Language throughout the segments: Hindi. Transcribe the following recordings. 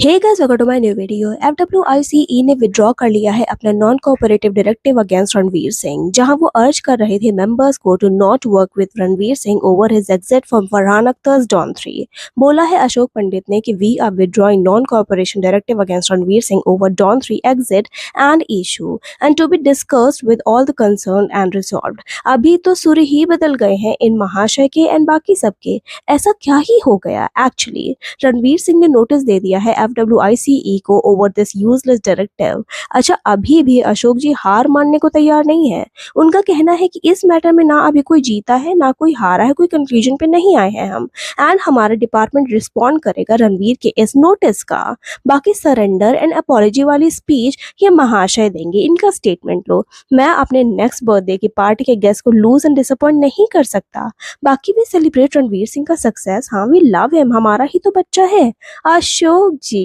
Hey guys, welcome to my new video. FWICE ने विड्रॉ कर लिया है अपना non cooperative directive against Ranveer Singh, जहां वो अर्ज कर रहे थे मेंबर्स को to not work with Ranveer Singh over his exit from Farhan Akhtar's Don 3। बोला है अशोक पंडित ने कि we are withdrawing non cooperation directive against Ranveer Singh over Don 3 exit and issue and to be discussed with all the concern and resolved. अभी तो सुर ही बदल गए हैं इन महाशय के एंड बाकी सबके। ऐसा क्या ही हो गया एक्चुअली? रणवीर सिंह ने नोटिस दे दिया है एफडब्ल्यूआईसीई को ओवर दिस यूजलेस डायरेक्टिव। अच्छा, अभी भी अशोक जी हार मानने को तैयार नहीं है। उनका कहना है कि इस मैटर में ना अभी कोई जीता है ना कोई हारा है, कोई कंक्लूजन पे नहीं आए हैं हम, एंड हमारा डिपार्टमेंट रिस्पॉन्ड करेगा रणवीर के इस नोटिस का। बाकी सरेंडर एंड अपॉलॉजी वाली स्पीच ये महाशय देंगे, इनका स्टेटमेंट लो। मैं अपने नेक्स्ट बर्थडे की पार्टी के गेस्ट को लूज एंड डिसअपॉइंट नहीं कर सकता। बाकी भी सेलिब्रेट रणवीर सिंह का सक्सेस। हाँ, वी लव हिम, हमारा ही तो बच्चा है। अशोक जी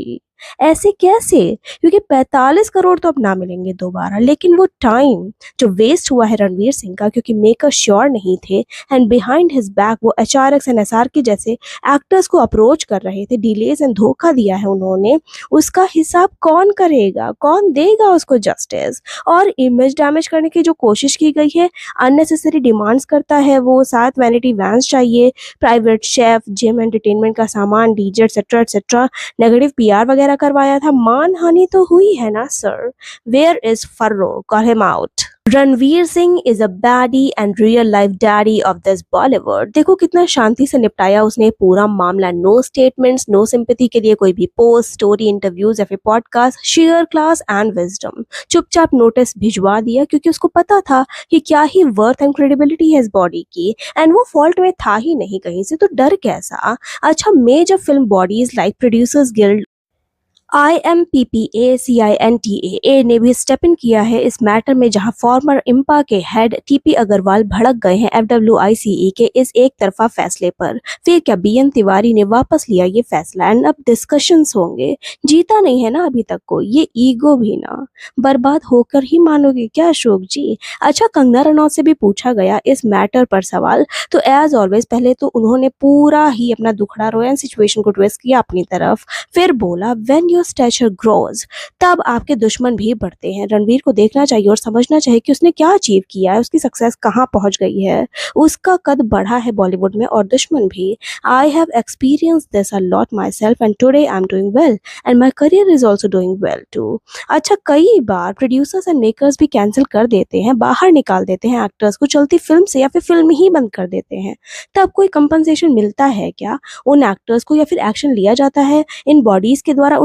ऐसे कैसे? क्योंकि 45 करोड़ तो अब ना मिलेंगे दोबारा, लेकिन वो टाइम जो वेस्ट हुआ है रणवीर सिंह का क्योंकि मेकर श्योर नहीं थे एंड बिहाइंड हिज बैक वो एचआरएक्स एंड एसआर के जैसे एक्टर्स को अप्रोच कर रहे थे, डिलेज एंड धोखा दिया है उन्होंने, उसका हिसाब कौन करेगा? कौन देगा उसको जस्टिस? और इमेज डैमेज करने की जो कोशिश की गई है, अननेसेसरी डिमांड्स करता है वो, 7 वैनिटी वैन्स चाहिए, प्राइवेट शेफ, जिम, एंटरटेनमेंट का सामान, डीजे एक्सेट्रा, नेगेटिव पीआर वगैरह करवाया था। मानहानि तो हुई है ना sir? Where is Farro? Call him out. Ranveer Singh is a baddie and real life daddy of this Bollywood. देखो कितना शांति से निपटाया उसने पूरा मामला। नो स्टेटमेंट्स, नो सिंपैथी के लिए कोई भी पोस्ट, स्टोरी, इंटरव्यूज या फिर podcast, share class and wisdom. चुपचाप नोटिस भिजवा दिया क्योंकि उसको पता था कि क्या ही वर्थ एंड क्रेडिबिलिटी है इस बॉडी की, एंड वो फॉल्ट में था ही नहीं कहीं से, तो डर कैसा? अच्छा, major film bodies like producers guild, IMPPACINTAA ने भी स्टेप इन किया है इस मैटर में, जहां फॉर्मर इम्पा के हेड टीपी अग्रवाल भड़क गए हैं एफडब्ल्यूआईसीई के इस एक तरफा फैसले पर। फिर क्या बीएन तिवारी ने वापस लिया ये फैसला एंड अब डिस्कशंस होंगे। जीता नहीं है ना अभी तक को, ये ईगो भी ना बर्बाद होकर ही मानोगे क्या अशोक जी? अच्छा, कंगना रनौत से भी पूछा गया इस मैटर पर सवाल, तो एज ऑलवेज पहले तो उन्होंने पूरा ही अपना दुखड़ा रोया, सिचुएशन को ट्विस्ट किया अपनी तरफ। फिर बोला व्हेन योर स्टैचर ग्रोज तब आपके दुश्मन भी बढ़ते हैं। रणवीर को देखना चाहिए और समझना चाहिए कि उसने क्या अचीव किया है, उसकी सक्सेस कहाँ पहुंच गई है, उसका कद बढ़ा है बॉलीवुड में और दुश्मन भी। I have experience this a lot myself and today I am doing well and my career is also doing well too. अच्छा, कई बार प्रोड्यूसर्स एंड मेकर्स भी कैंसिल कर देते हैं, बाहर निकाल देते हैं एक्टर्स को चलती फिल्म से या फिर फिल्म ही बंद कर देते हैं। तब कोई कंपनसेशन मिलता है क्या उन एक्टर्स को, या फिर एक्शन लिया जाता है इन बॉडीज के द्वारा